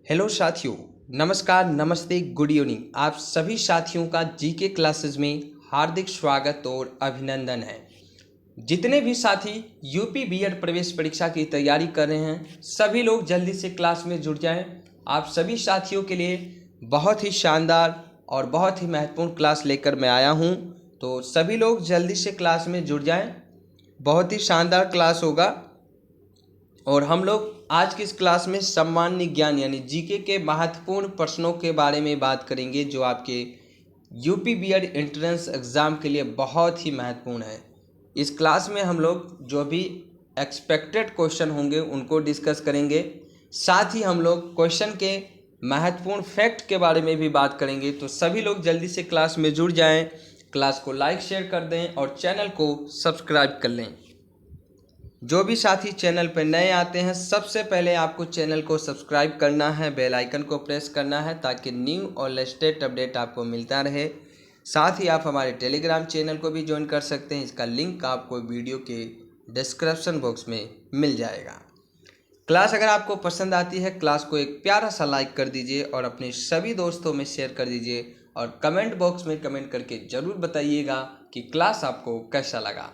Hello साथियों, नमस्कार, नमस्ते, गुड इवनिंग। आप सभी साथियों का जीके क्लासेस में हार्दिक स्वागत और अभिनंदन है। जितने भी साथी यूपी बीएड प्रवेश परीक्षा की तैयारी कर रहे हैं, सभी लोग जल्दी से क्लास में जुड़ जाएं। आप सभी साथियों के लिए बहुत ही शानदार और बहुत ही महत्वपूर्ण क्लास लेकर मैं आया हूं, तो सभी लोग जल्दी से क्लास में जुड़ जाएं। बहुत ही शानदार क्लास होगा और हम लोग आज की इस क्लास में सामान्य ज्ञान यानी जीके के महत्वपूर्ण प्रश्नों के बारे में बात करेंगे, जो आपके यूपी बीएड एंट्रेंस एग्ज़ाम के लिए बहुत ही महत्वपूर्ण है। इस क्लास में हम लोग जो भी एक्सपेक्टेड क्वेश्चन होंगे उनको डिस्कस करेंगे, साथ ही हम लोग क्वेश्चन के महत्वपूर्ण फैक्ट के बारे में भी बात करेंगे। तो सभी लोग जल्दी से क्लास में जुड़ जाएं, क्लास को लाइक शेयर कर दें और चैनल को सब्सक्राइब कर लें। जो भी साथी चैनल पर नए आते हैं, सबसे पहले आपको चैनल को सब्सक्राइब करना है, बेल आइकन को प्रेस करना है ताकि न्यू और लेटेस्ट अपडेट आपको मिलता रहे। साथ ही आप हमारे टेलीग्राम चैनल को भी ज्वाइन कर सकते हैं, इसका लिंक आपको वीडियो के डिस्क्रिप्शन बॉक्स में मिल जाएगा। क्लास अगर आपको पसंद आती है, क्लास को एक प्यारा सा लाइक कर दीजिए और अपने सभी दोस्तों में शेयर कर दीजिए और कमेंट बॉक्स में कमेंट करके ज़रूर बताइएगा कि क्लास आपको कैसा लगा।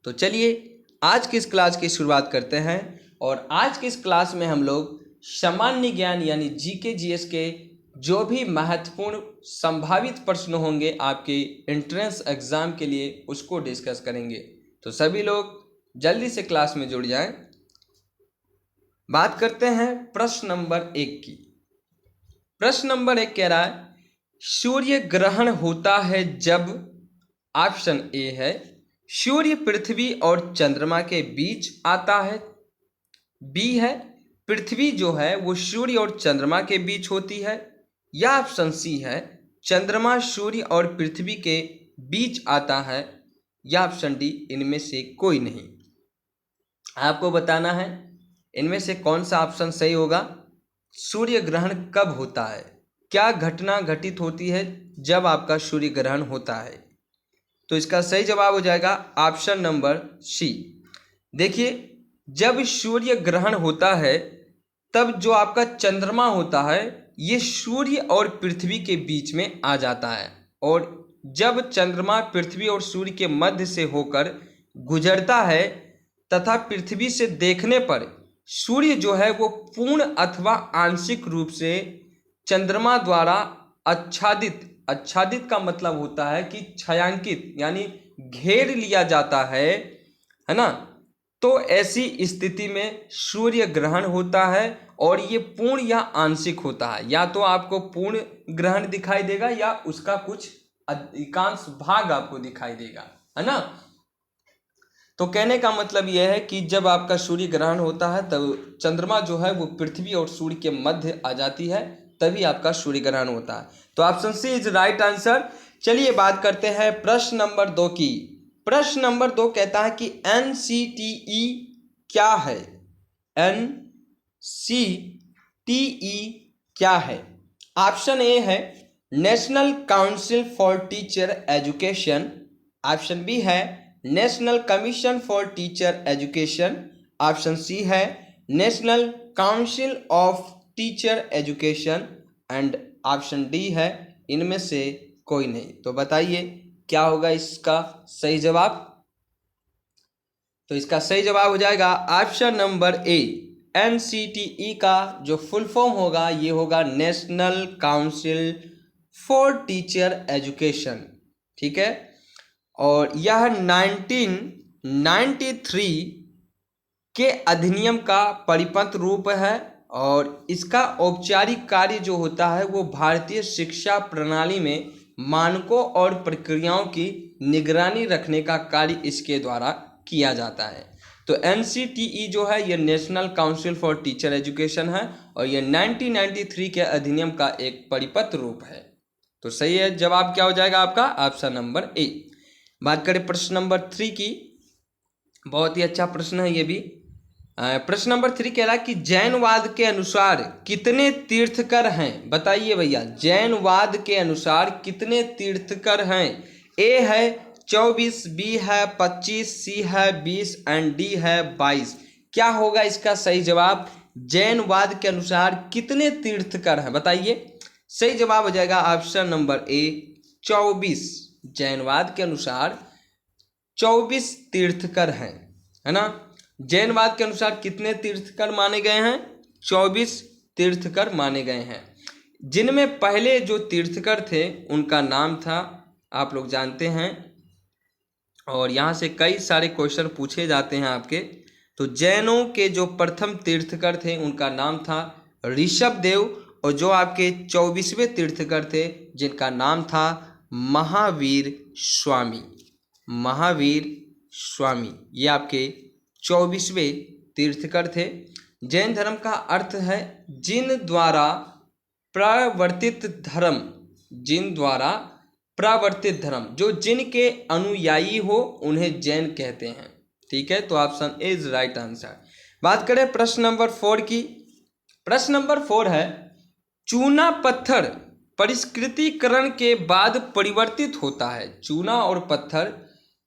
तो चलिए आज की इस क्लास की शुरुआत करते हैं और आज की इस क्लास में हम लोग सामान्य ज्ञान यानी जीके जीएस के जो भी महत्वपूर्ण संभावित प्रश्न होंगे आपके एंट्रेंस एग्जाम के लिए उसको डिस्कस करेंगे। तो सभी लोग जल्दी से क्लास में जुड़ जाएं। बात करते हैं प्रश्न नंबर 1 की। प्रश्न नंबर 1 कह रहा है, सूर्य ग्रहण होता है जब ऑप्शन ए है सूर्य पृथ्वी और चंद्रमा के बीच आता है, बी है पृथ्वी जो है वो सूर्य और चंद्रमा के बीच होती है, या ऑप्शन सी है चंद्रमा सूर्य और पृथ्वी के बीच आता है, या ऑप्शन डी इनमें से कोई नहीं। आपको बताना है इनमें से कौन सा ऑप्शन सही होगा। सूर्य ग्रहण कब होता है, क्या घटना घटित होती है जब आपका सूर्य ग्रहण होता है। तो इसका सही जवाब हो जाएगा ऑप्शन नंबर सी। देखिए, जब सूर्य ग्रहण होता है तब जो आपका चंद्रमा होता है ये सूर्य और पृथ्वी के बीच में आ जाता है, और जब चंद्रमा पृथ्वी और सूर्य के मध्य से होकर गुजरता है तथा पृथ्वी से देखने पर सूर्य जो है वो पूर्ण अथवा आंशिक रूप से चंद्रमा द्वारा आच्छादित का मतलब होता है कि छायांकित यानी घेर लिया जाता है ना। तो ऐसी स्थिति में सूर्य ग्रहण होता है और ये पूर्ण या आंशिक होता है, या तो आपको पूर्ण ग्रहण दिखाई देगा या उसका कुछ अधिकांश भाग आपको दिखाई देगा, है ना। तो कहने का मतलब यह है कि जब आपका सूर्य ग्रहण होता है तब चंद्रमा जो है वो पृथ्वी और सूर्य के मध्य आ जाती है, तभी आपका सूर्य ग्रहण होता है। तो option C is right answer. चलिए बात करते हैं प्रश्न नंबर 2 की। प्रश्न नंबर 2 कहता है कि एनसीटीई क्या है। एनसीटीई क्या है। ऑप्शन ए है national council for teacher education, option B है national commission for teacher education, option C है national council of teacher education and option D है इनमें से कोई नहीं। तो बताइए क्या होगा इसका सही जवाब। तो इसका सही जवाब हो जाएगा ऑप्शन नंबर ए। एनसीटीई का जो फुल फॉर्म होगा ये होगा national council for teacher education, ठीक है। और यह 1993 के अधिनियम का परिपत्र रूप है और इसका औपचारिक कार्य जो होता है वो भारतीय शिक्षा प्रणाली में मानकों और प्रक्रियाओं की निगरानी रखने का कार्य इसके द्वारा किया जाता है। तो एनसीटीई जो है ये national council for teacher education है और ये 1993 के अधिनियम का एक परिपत्र रूप है। तो सही है जवाब क्या हो जाएगा आपका ऑप्शन नंबर ए। बात करें प्रश्न नंबर 3 की। बहुत ही अच्छा प्रश्न है ये भी। प्रश्न नंबर 3 कह रहा है कि जैनवाद के अनुसार कितने तीर्थकर हैं। बताइए भैया, जैनवाद के अनुसार कितने तीर्थकर हैं। ए है 24, बी है 25, सी है 20 एंड डी है 22। क्या होगा इसका सही जवाब। जैनवाद के अनुसार कितने तीर्थकर हैं बताइए। सही जवाब हो जाएगा ऑप्शन नंबर ए 24। जैनवाद के अनुसार 24 तीर्थकर हैं, है ना। जैनवाद के अनुसार कितने तीर्थकर माने गए हैं? 24 तीर्थकर माने गए हैं, जिनमें पहले जो तीर्थकर थे उनका नाम था, आप लोग जानते हैं, और यहाँ से कई सारे क्वेश्चन पूछे जाते हैं आपके। तो जैनों के जो प्रथम तीर्थकर थे उनका नाम था ऋषभदेव, और जो आपके 24वें तीर्थकर थे जिनका नाम था महावीर स्वामी। महावीर स्वामी ये आपके 24वें तीर्थकर थे। जैन धर्म का अर्थ है जिन द्वारा प्रवर्तित धर्म, जिन द्वारा प्रवर्तित धर्म, जो जिनके अनुयायी हो उन्हें जैन कहते हैं। ठीक है, तो option A is right answer. बात करें प्रश्न नंबर 4 की। प्रश्न नंबर 4 है चूना पत्थर परिष्कृतीकरण के बाद परिवर्तित होता है। चूना और पत्थर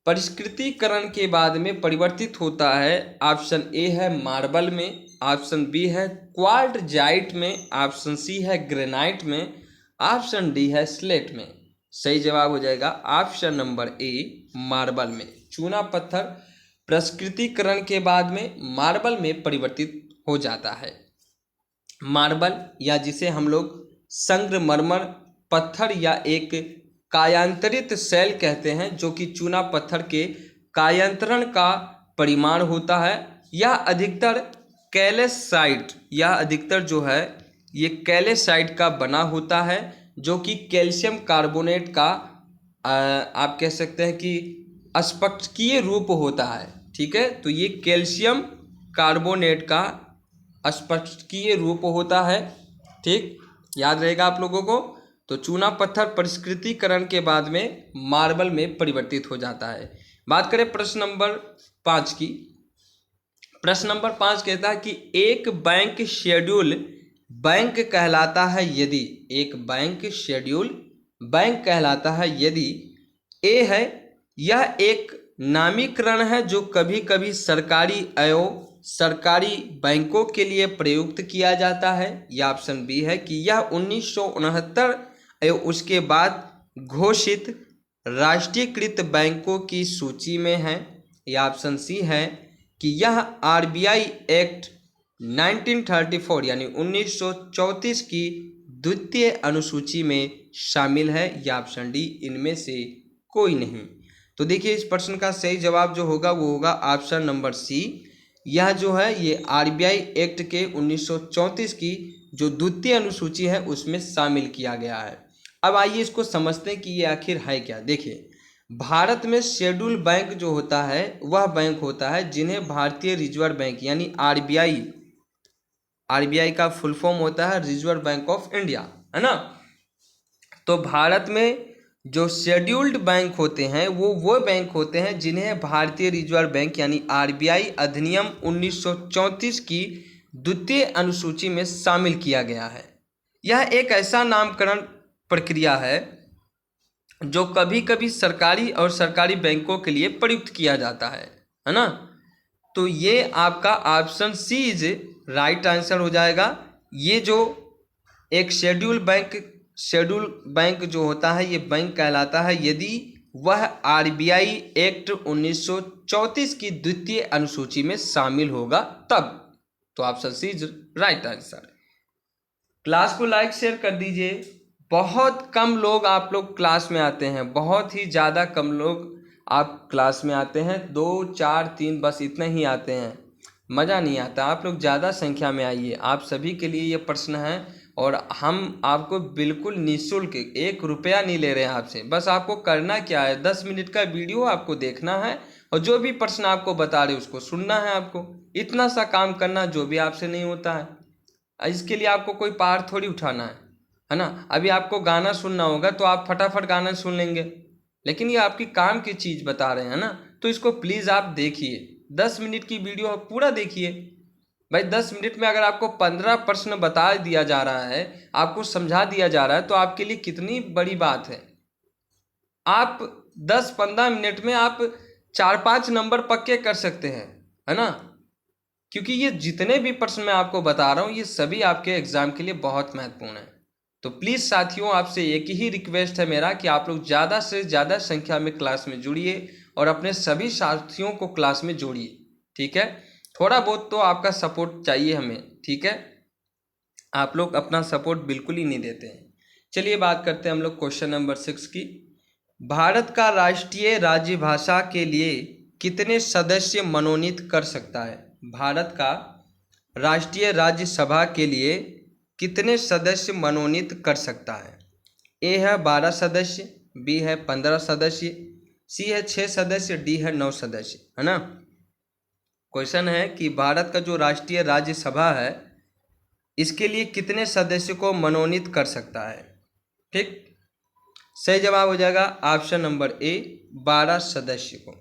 परिष्कृतीकरण के बाद में परिवर्तित होता है। ऑप्शन ए है मार्बल में, ऑप्शन बी है क्वार्टजाइट में, ऑप्शन सी है ग्रेनाइट में, ऑप्शन डी है स्लेट में। सही जवाब हो जाएगा ऑप्शन नंबर ए मार्बल में। चूना पत्थर परिष्कृतीकरण के बाद में मार्बल में परिवर्तित हो जाता है। मार्बल या जिसे हम लोग संगमरमर पत्थर या एक कायांतरित सेल कहते हैं, जो कि चूना पत्थर के कायांतरण का परिमाण होता है। यह अधिकतर कैल्साइट या अधिकतर जो है ये कैल्साइट का बना होता है, जो कि कैल्शियम कार्बोनेट का आप कह सकते हैं कि अस्फटिकीय रूप होता है। ठीक है, तो ये कैल्शियम कार्बोनेट का अस्फटिकीय रूप होता है। ठीक, याद रहेगा आप लोगों को। तो चूना पत्थर परिष्कृतीकरण के बाद में मार्बल में परिवर्तित हो जाता है। बात करें प्रश्न नंबर 5 की। प्रश्न नंबर 5 कहता है कि एक बैंक शेड्यूल बैंक कहलाता है यदि, एक बैंक शेड्यूल बैंक कहलाता है यदि ए है यह एक नामीकरण है जो कभी कभी सरकारी एवं सरकारी बैंकों के लिए प्रयुक्त किया जाता है, या ऑप्शन बी है कि यह 1969 एवं उसके बाद घोषित राष्ट्रीयकृत बैंकों की सूची में है, या ऑप्शन सी है कि यह आरबीआई एक्ट 1934 यानी 1934 की द्वितीय अनुसूची में शामिल है, या ऑप्शन डी इनमें से कोई नहीं। तो देखिए इस प्रश्न का सही जवाब जो होगा वो होगा ऑप्शन नंबर सी। यह जो है ये आरबीआई एक्ट के 1934 की जो द्वितीय अनुसूची है उसमें शामिल किया गया है। अब आइए इसको समझते हैं कि ये आखिर है क्या। देखिए भारत में शेड्यूल बैंक जो होता है वह बैंक होता है जिन्हें भारतीय रिजर्व बैंक यानी आरबीआई, आरबीआई का फुल फॉर्म होता है रिजर्व बैंक ऑफ इंडिया, है ना। तो भारत में जो शेड्यूल्ड बैंक होते हैं वो बैंक होते हैं जिन्हें भारतीय रिजर्व बैंक यानी आरबीआई अधिनियम 1934 की द्वितीय अनुसूची में शामिल किया गया है। यह एक ऐसा नामकरण प्रक्रिया है जो कभी कभी सरकारी और सरकारी बैंकों के लिए प्रयुक्त किया जाता है ना। तो ये आपका option C is right answer हो जाएगा। ये जो एक शेड्यूल बैंक जो होता है ये बैंक कहलाता है यदि वह आरबीआई एक्ट 1934 की द्वितीय अनुसूची में शामिल होगा तब। तो option C is right answer. Class को लाइक शेयर कर दीजिए। बहुत कम लोग आप लोग क्लास में आते हैं, बहुत ही ज़्यादा कम लोग आप क्लास में आते हैं, 2 4 3 बस इतने ही आते हैं, मज़ा नहीं आता। आप लोग ज़्यादा संख्या में आइए। आप सभी के लिए ये प्रश्न है और हम आपको बिल्कुल निःशुल्क 1 रुपया नहीं ले रहे हैं आपसे। बस आपको करना क्या है, 10 मिनट का वीडियो आपको देखना है और जो भी प्रश्न आपको बता रहे उसको सुनना है आपको। इतना सा काम करना जो भी आपसे नहीं होता है। इसके लिए आपको कोई पहाड़ थोड़ी उठाना है ना। अभी आपको गाना सुनना होगा तो आप फटाफट गाना सुन लेंगे, लेकिन ये आपकी काम की चीज़ बता रहे हैं ना, तो इसको प्लीज़ आप देखिए। 10 मिनट की वीडियो पूरा देखिए भाई। 10 मिनट में अगर आपको 15 प्रश्न बता दिया जा रहा है, आपको समझा दिया जा रहा है, तो आपके लिए कितनी बड़ी बात है। आप 10-15 मिनट में आप 4-5 नंबर पक्के कर सकते हैं, है ना। क्योंकि ये जितने भी प्रश्न मैं आपको बता रहा हूँ ये सभी आपके एग्जाम के लिए बहुत महत्वपूर्ण है। तो प्लीज़ साथियों, आपसे एक ही रिक्वेस्ट है मेरा कि आप लोग ज़्यादा से ज़्यादा संख्या में क्लास में जुड़िए और अपने सभी साथियों को क्लास में जोड़िए, ठीक है। थोड़ा बहुत तो आपका सपोर्ट चाहिए हमें, ठीक है। आप लोग अपना सपोर्ट बिल्कुल ही नहीं देते हैं। चलिए बात करते हैं हम लोग क्वेश्चन नंबर 6 की। भारत का राष्ट्रीय राज्य भाषा के लिए कितने सदस्य मनोनीत कर सकता है? भारत का राष्ट्रीय राज्यसभा के लिए कितने सदस्य मनोनीत कर सकता है? ए है 12 सदस्य, बी है 15 सदस्य, सी है 6 सदस्य, डी है 9 सदस्य, है ना। क्वेश्चन है कि भारत का जो राष्ट्रीय राज्यसभा है इसके लिए कितने सदस्य को मनोनीत कर सकता है? ठीक, सही जवाब हो जाएगा ऑप्शन नंबर ए, 12 सदस्य को।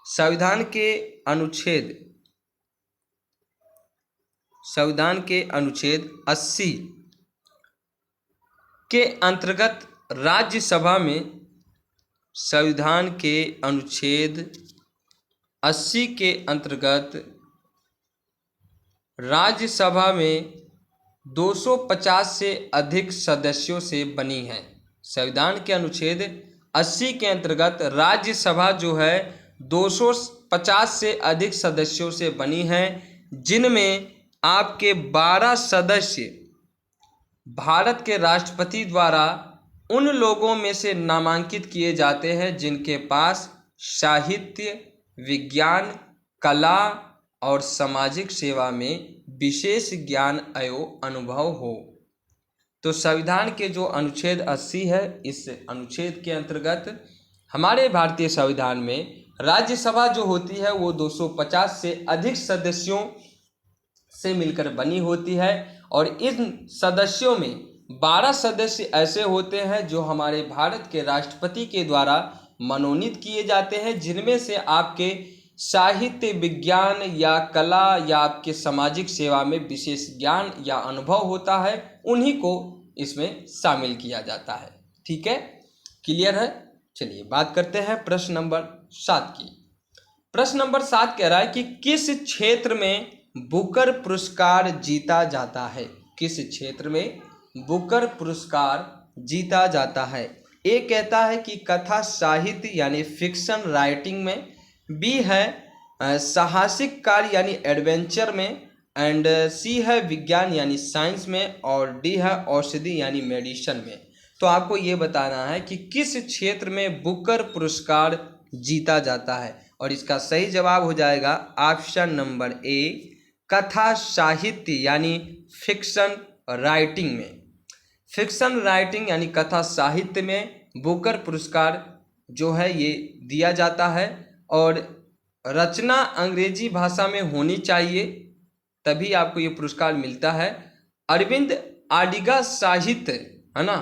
संविधान के अनुच्छेद 80 के अंतर्गत राज्यसभा में, संविधान के अनुच्छेद 80 के अंतर्गत राज्यसभा में 250 से अधिक सदस्यों से बनी है। संविधान के अनुच्छेद 80 के अंतर्गत राज्यसभा जो है 250 से अधिक सदस्यों से बनी है, जिनमें आपके 12 सदस्य भारत के राष्ट्रपति द्वारा उन लोगों में से नामांकित किए जाते हैं जिनके पास साहित्य, विज्ञान, कला और सामाजिक सेवा में विशेष ज्ञान एवं अनुभव हो। तो संविधान के जो अनुच्छेद 80 है, इस अनुच्छेद के अंतर्गत हमारे भारतीय संविधान में राज्यसभा जो होती है वो 250 से अधिक सदस्यों से मिलकर बनी होती है और इन सदस्यों में 12 सदस्य ऐसे होते हैं जो हमारे भारत के राष्ट्रपति के द्वारा मनोनीत किए जाते हैं, जिनमें से आपके साहित्य, विज्ञान या कला या आपके सामाजिक सेवा में विशेष ज्ञान या अनुभव होता है, उन्हीं को इसमें शामिल किया जाता है। ठीक है, क्लियर है। चलिए बात करते हैं प्रश्न नंबर 7 की। प्रश्न नंबर 7 कह रहा है कि किस क्षेत्र में बुकर पुरस्कार जीता जाता है? किस क्षेत्र में बुकर पुरस्कार जीता जाता है? ए कहता है कि कथा साहित्य यानी फिक्शन राइटिंग में, बी है साहसिक कार्य यानी एडवेंचर में, एंड सी है विज्ञान यानी साइंस में, और डी है औषधि यानी मेडिसिन में। तो आपको ये बताना है कि किस क्षेत्र में बुकर पुरस्कार जीता जाता है, और इसका सही जवाब हो जाएगा ऑप्शन नंबर ए, कथा साहित्य यानी फिक्शन राइटिंग में। फिक्शन राइटिंग यानी कथा साहित्य में बुकर पुरस्कार जो है ये दिया जाता है, और रचना अंग्रेजी भाषा में होनी चाहिए तभी आपको ये पुरस्कार मिलता है। अरविंद अडिगा साहित्य, है ना,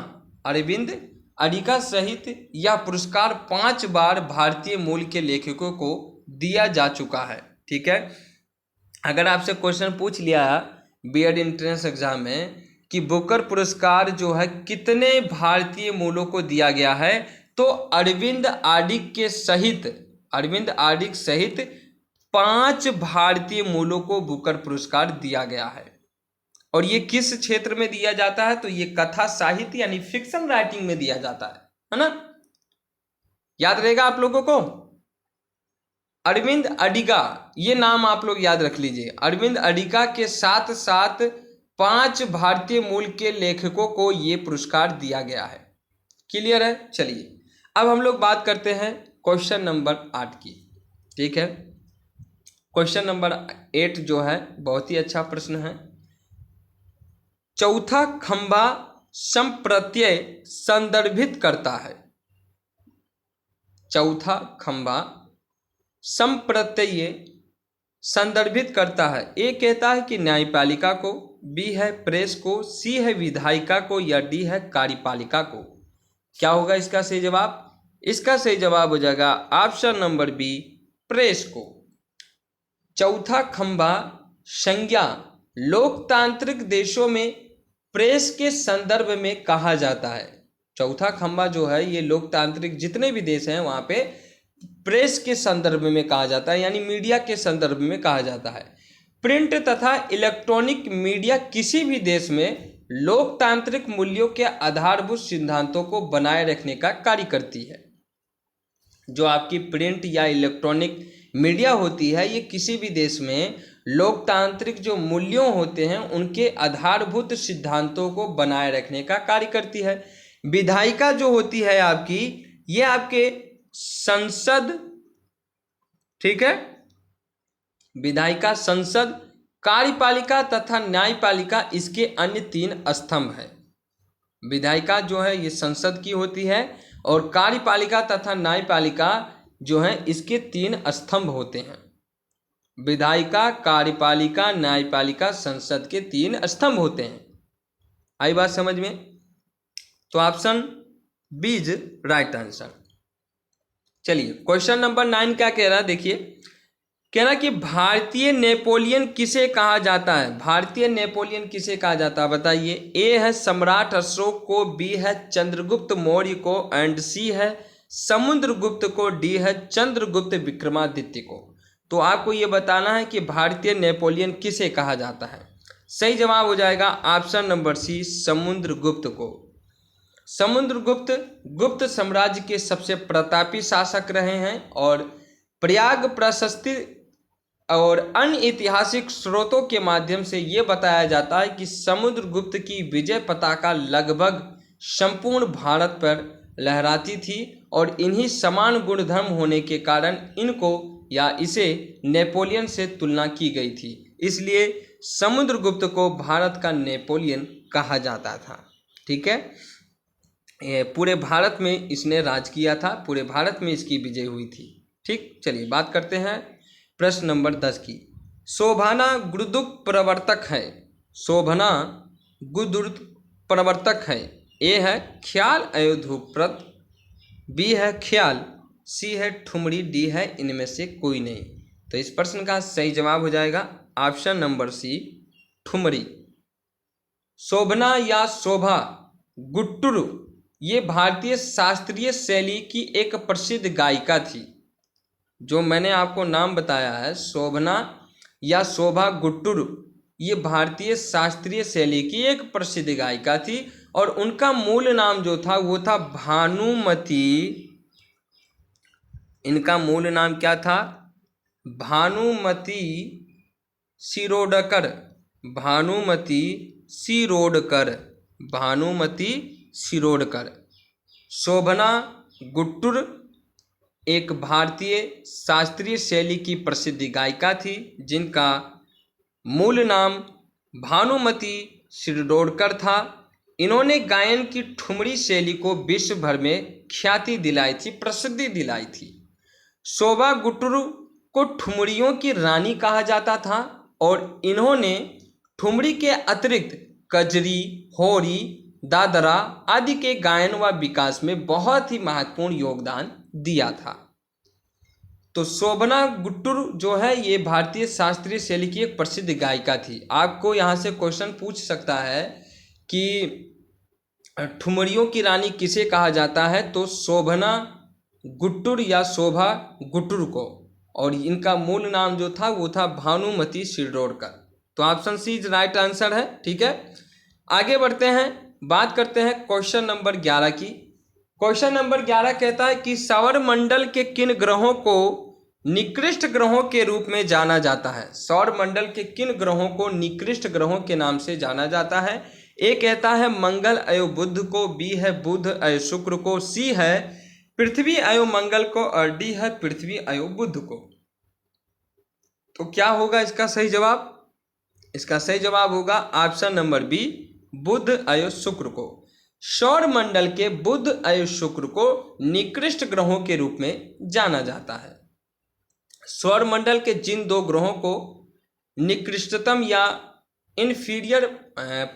अरविंद अडिगा साहित्य यह पुरस्कार 5 बार भारतीय मूल के लेखकों को दिया जा चुका है। ठीक है, अगर आपसे क्वेश्चन पूछ लिया बीएड एंट्रेंस एग्जाम में कि बुकर पुरस्कार जो है कितने भारतीय मूलों को दिया गया है, तो अरविंद आडिग सहित 5 भारतीय मूलों को बुकर पुरस्कार दिया गया है। और ये किस क्षेत्र में दिया जाता है? तो ये कथा साहित्य यानी फिक्शन राइटिंग में दिया जाता है ना। याद रहेगा आप लोगों को, अरविंद अडिगा, ये नाम आप लोग याद रख लीजिए। अरविंद अडिगा के साथ साथ 5 भारतीय मूल के लेखकों को ये पुरस्कार दिया गया है। क्लियर है। चलिए अब हम लोग बात करते हैं क्वेश्चन नंबर 8 की। ठीक है, क्वेश्चन नंबर 8 जो है बहुत ही अच्छा प्रश्न है। चौथा खंभा संप्रत्यय संदर्भित करता है। चौथा खंभा संप्रत्यय संदर्भित करता है। ए कहता है कि न्यायपालिका को, बी है प्रेस को, सी है विधायिका को, या डी है कार्यपालिका को। क्या होगा इसका सही जवाब? इसका सही जवाब हो जाएगा ऑप्शन नंबर बी, प्रेस को। चौथा खंभा संज्ञा लोकतांत्रिक देशों में प्रेस के संदर्भ में कहा जाता है। चौथा खंभा जो है ये लोकतांत्रिक जितने भी देश हैं वहाँ पे प्रेस के संदर्भ में कहा जाता है, यानी मीडिया के संदर्भ में कहा जाता है। प्रिंट तथा इलेक्ट्रॉनिक मीडिया किसी भी देश में लोकतांत्रिक मूल्यों के आधारभूत सिद्धांतों को बनाए रखने का कार्य करती है। जो आपकी प्रिंट या इलेक्ट्रॉनिक मीडिया होती है, ये किसी भी देश में लोकतांत्रिक जो मूल्यों होते हैं उनके आधारभूत सिद्धांतों को बनाए रखने का कार्य करती है। विधायिका जो होती है आपकी, ये आपके संसद, ठीक है, विधायिका, संसद, कार्यपालिका तथा न्यायपालिका इसके अन्य 3 स्तंभ है। विधायिका जो है ये संसद की होती है और कार्यपालिका तथा न्यायपालिका जो है इसके 3 स्तंभ होते हैं। विधायिका, कार्यपालिका, न्यायपालिका, संसद के 3 स्तंभ होते हैं। आई बात समझ में? तो option B is right answer. चलिए क्वेश्चन नंबर 9 क्या कह रहा है, देखिए, कह रहा कि भारतीय नेपोलियन किसे कहा जाता है? भारतीय नेपोलियन किसे कहा जाता है बताइए। ए है सम्राट अशोक को, बी है चंद्रगुप्त मौर्य को, एंड सी है समुद्रगुप्त को, डी है चंद्रगुप्त विक्रमादित्य को। तो आपको ये बताना है कि भारतीय नेपोलियन किसे कहा जाता है। सही जवाब हो जाएगा ऑप्शन नंबर सी, समुद्रगुप्त को। समुद्रगुप्त गुप्त साम्राज्य के सबसे प्रतापी शासक रहे हैं और प्रयाग प्रशस्ति और अन्य ऐतिहासिक स्रोतों के माध्यम से ये बताया जाता है कि समुद्रगुप्त की विजय पताका लगभग संपूर्ण भारत पर लहराती थी और इन्हीं समान गुणधर्म होने के कारण इनको या इसे नेपोलियन से तुलना की गई थी। इसलिए समुद्रगुप्त को भारत का नेपोलियन कहा जाता था। ठीक है, पूरे भारत में इसने राज किया था, पूरे भारत में इसकी विजय हुई थी। ठीक, चलिए बात करते हैं प्रश्न नंबर 10 की। शोभना गुरुदुक प्रवर्तक है। शोभना गुरुदुक प्रवर्तक है। ए है ख्याल अयोध्याप्रत, बी है ख्याल, सी है ठुमरी, डी है इनमें से कोई नहीं। तो इस प्रश्न का सही जवाब हो जाएगा ऑप्शन नंबर सी, ठुमरी। शोभना या शोभा गुट्टुर ये भारतीय शास्त्रीय शैली की एक प्रसिद्ध गायिका थी। जो मैंने आपको नाम बताया है शोभना या शोभा गुट्टुर, ये भारतीय शास्त्रीय शैली की एक प्रसिद्ध गायिका थी और उनका मूल नाम जो था वो था भानुमति। इनका मूल नाम क्या था? भानुमति शिरोडकर। भानुमति शिरोडकर। भानुमति शिरोडकर। शोभना गुट्टुर एक भारतीय शास्त्रीय शैली की प्रसिद्ध गायिका थी जिनका मूल नाम भानुमति शिरोडकर था। इन्होंने गायन की ठुमरी शैली को विश्व भर में ख्याति दिलाई थी, प्रसिद्धि दिलाई थी। शोभा गुट्टुर को ठुमरियों की रानी कहा जाता था और इन्होंने ठुमरी के अतिरिक्त कजरी, होरी, दादरा आदि के गायन व विकास में बहुत ही महत्वपूर्ण योगदान दिया था। तो शोभना गुट्टुर जो है ये भारतीय शास्त्रीय शैली की एक प्रसिद्ध गायिका थी। आपको यहाँ से क्वेश्चन पूछ सकता है कि ठुमरियों की रानी किसे कहा जाता है, तो शोभना गुट्टुर या शोभा गुट्टुर को, और इनका मूल नाम जो था वो था भानुमति शिरोडकर। तो option C is right answer है। ठीक है, आगे बढ़ते हैं, बात करते हैं क्वेश्चन नंबर 11 की। क्वेश्चन नंबर 11 कहता है कि सौर मंडल के किन ग्रहों को निकृष्ट ग्रहों के रूप में जाना जाता है? सौर मंडल के किन ग्रहों को निकृष्ट ग्रहों के नाम से जाना जाता है? ए कहता है मंगल अयो बुध को, बी है बुध अयो शुक्र को, सी है पृथ्वी अयो मंगल को और डी है पृथ्वी अयो बुध को। तो क्या होगा इसका सही जवाब? इसका सही जवाब होगा ऑप्शन नंबर बी, बुध अयो शुक्र को। सौर मंडल के बुध अयो शुक्र को निकृष्ट ग्रहों के रूप में जाना जाता है। सौर मंडल के जिन 2 ग्रहों को निकृष्टतम या इन्फीरियर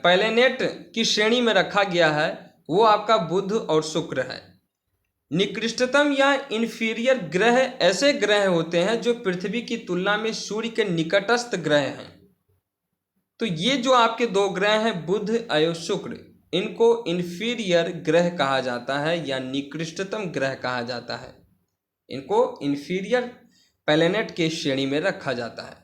प्लैनेट की श्रेणी में रखा गया है वो आपका बुध और शुक्र है। निकृष्टतम या इन्फीरियर ग्रह ऐसे ग्रह होते हैं जो पृथ्वी की तुलना में सूर्य के निकटस्थ ग्रह हैं। तो ये जो आपके 2 ग्रह हैं बुध अयो शुक्र, इनको इन्फीरियर ग्रह कहा जाता है या निकृष्टतम ग्रह कहा जाता है। इनको इन्फीरियर प्लैनेट के श्रेणी में रखा जाता है।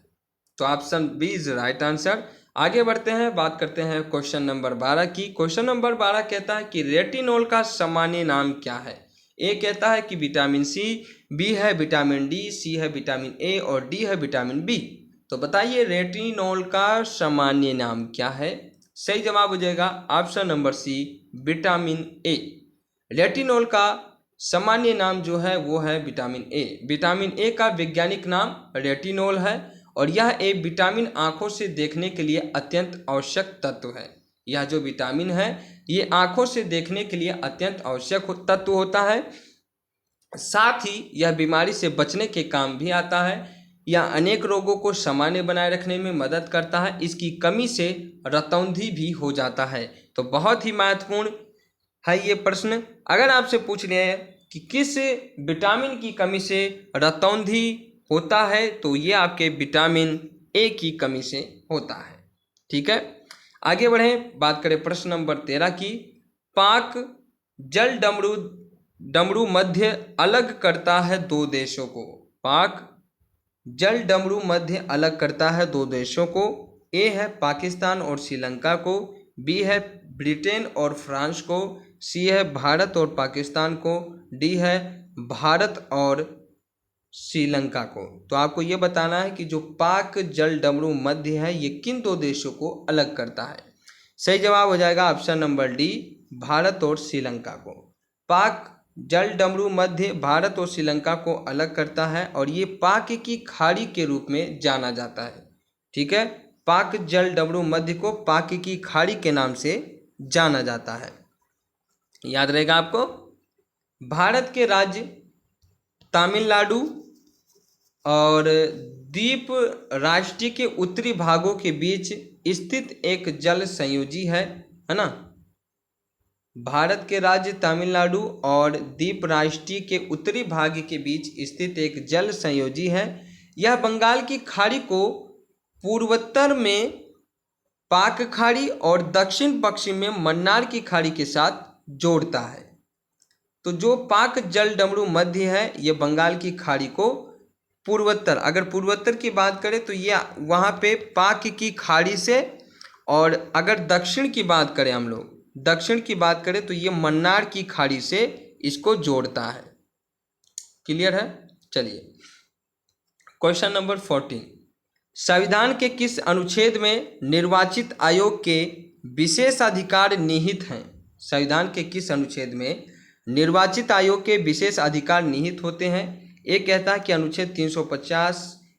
तो option B is right answer. आगे बढ़ते हैं, बात करते हैं क्वेश्चन नंबर 12 की। क्वेश्चन नंबर 12 कहता है कि रेटिनॉल का सामान्य नाम क्या है। ए कहता है कि विटामिन सी, बी है विटामिन डी, सी है विटामिन ए और डी है विटामिन बी। तो बताइए रेटिनॉल का सामान्य नाम क्या है। सही जवाब हो जाएगा option number C, vitamin A. Retinol का सामान्य नाम जो है वो है विटामिन ए। विटामिन ए का वैज्ञानिक नाम रेटिनॉल है और यह एक विटामिन आंखों से देखने के लिए अत्यंत आवश्यक तत्व है। यह जो विटामिन है ये आंखों से देखने के लिए अत्यंत आवश्यक तत्व होता है। साथ ही यह बीमारी से बचने के काम भी आता है। यह अनेक रोगों को सामान्य बनाए रखने में मदद करता है। इसकी कमी से रतौंधी भी हो जाता है। तो बहुत ही महत्वपूर्ण है ये प्रश्न। अगर आपसे पूछ लिया है कि किस विटामिन की कमी से रतौंधी होता है तो ये आपके विटामिन ए की कमी से होता है। ठीक है, आगे बढ़ें, बात करें प्रश्न नंबर 13 की। पाक जल डमरू मध्य अलग करता है दो देशों को। पाक जल डमरू मध्य अलग करता है दो देशों को। ए है पाकिस्तान और श्रीलंका को, बी है ब्रिटेन और फ्रांस को, सी है भारत और पाकिस्तान को, डी है भारत और श्रीलंका को। तो आपको ये बताना है कि जो पाक जल डमरू मध्य है ये किन दो देशों को अलग करता है। सही जवाब हो जाएगा ऑप्शन नंबर डी, भारत और श्रीलंका को। पाक जल डमरू मध्य भारत और श्रीलंका को अलग करता है और ये पाक की खाड़ी के रूप में जाना जाता है। ठीक है, पाक जल डमरू मध्य को पाक की खाड़ी के नाम से जाना जाता है, याद रहेगा आपको। भारत के राज्य तमिलनाडु और द्वीप राष्ट्र के उत्तरी भागों के बीच स्थित एक जल संयोजी है ना। भारत के राज्य तमिलनाडु और द्वीप राष्ट्र के उत्तरी भाग के बीच स्थित एक जल संयोजी है। यह बंगाल की खाड़ी को पूर्वोत्तर में पाक खाड़ी और दक्षिण पश्चिम में मन्नार की खाड़ी के साथ जोड़ता है। तो जो पाक जल डमरू मध्य है ये बंगाल की खाड़ी को पूर्वोत्तर, अगर पूर्वोत्तर की बात करें तो ये वहाँ पे पाक की खाड़ी से, और अगर दक्षिण की बात करें हम लोग दक्षिण की बात करें तो ये मन्नार की खाड़ी से इसको जोड़ता है। क्लियर है। चलिए क्वेश्चन नंबर 14, संविधान के किस अनुच्छेद में निर्वाचित आयोग के विशेष अधिकार निहित हैं। संविधान के किस अनुच्छेद में निर्वाचित आयोग के विशेष अधिकार निहित होते हैं। ए कहता है कि अनुच्छेद 350,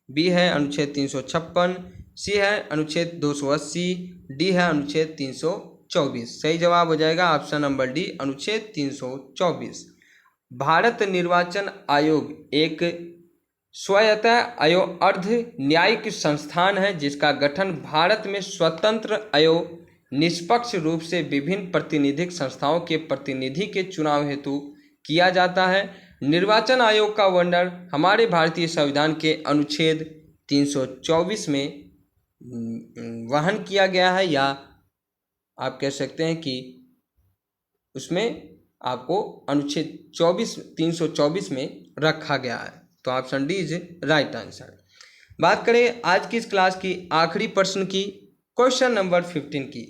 बी है अनुच्छेद 356, सी है अनुच्छेद 280, डी है अनुच्छेद 324। सही जवाब हो जाएगा ऑप्शन नंबर डी, अनुच्छेद 324। भारत निर्वाचन आयोग एक स्वायत्त आयोग अर्ध न्यायिक संस्थान है जिसका गठन भारत में स्वतंत्र आयोग निष्पक्ष रूप से विभिन्न प्रतिनिधिक संस्थाओं के प्रतिनिधि के चुनाव हेतु किया जाता है। निर्वाचन आयोग का वर्णन हमारे भारतीय संविधान के अनुच्छेद 324 में वहन किया गया है, या आप कह सकते हैं कि उसमें आपको अनुच्छेद 324 में रखा गया है। तो option D is right answer. बात करें आज की इस क्लास की आखिरी प्रश्न की, क्वेश्चन नंबर 15 की।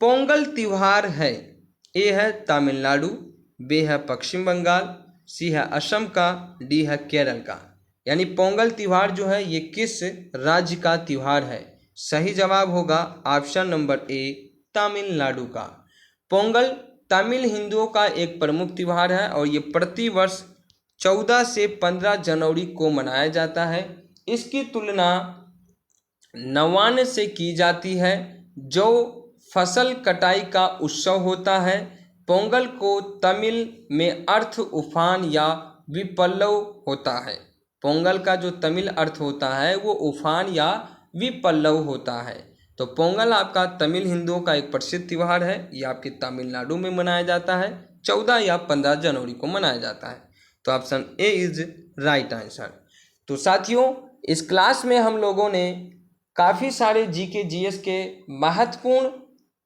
पोंगल त्योहार है, ए है तमिलनाडु, बी है पश्चिम बंगाल, सी है असम का, डी है केरल का। यानी पोंगल त्योहार जो है ये किस राज्य का त्योहार है। सही जवाब होगा ऑप्शन नंबर ए, तमिलनाडु का। पोंगल तमिल हिंदुओं का एक प्रमुख त्योहार है और ये प्रतिवर्ष 14 से 15 जनवरी को मनाया जाता है। इसकी तुलना नवान्न से की जाती है जो फसल कटाई का उत्सव होता है। पोंगल को तमिल में अर्थ उफान या विपल्लव होता है। पोंगल का जो तमिल अर्थ होता है वो उफान या विपल्लव होता है। तो पोंगल आपका तमिल हिंदुओं का एक प्रसिद्ध त्यौहार है। ये आपके तमिलनाडु में मनाया जाता है, 14 या 15 जनवरी को मनाया जाता है। तो option A is right answer. तो साथियों इस क्लास में हम लोगों ने काफ़ी सारे जीके जीएस के महत्वपूर्ण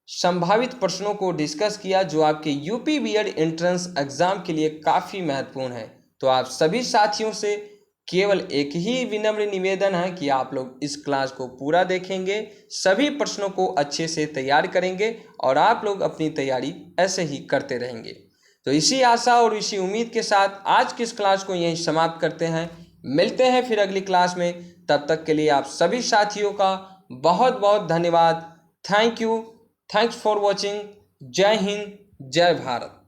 संभावित प्रश्नों को डिस्कस किया जो आपके यूपी बीएड एंट्रेंस एग्जाम के लिए काफ़ी महत्वपूर्ण है। तो आप सभी साथियों से केवल एक ही विनम्र निवेदन है कि आप लोग इस क्लास को पूरा देखेंगे, सभी प्रश्नों को अच्छे से तैयार करेंगे और आप लोग अपनी तैयारी ऐसे ही करते रहेंगे। तो इसी आशा और इसी उम्मीद के साथ आज की इस क्लास को यहीं समाप्त करते हैं। मिलते हैं फिर अगली क्लास में। तब तक के लिए आप सभी साथियों का बहुत बहुत धन्यवाद। Thank you. Thanks for watching. जय हिंद, जय भारत।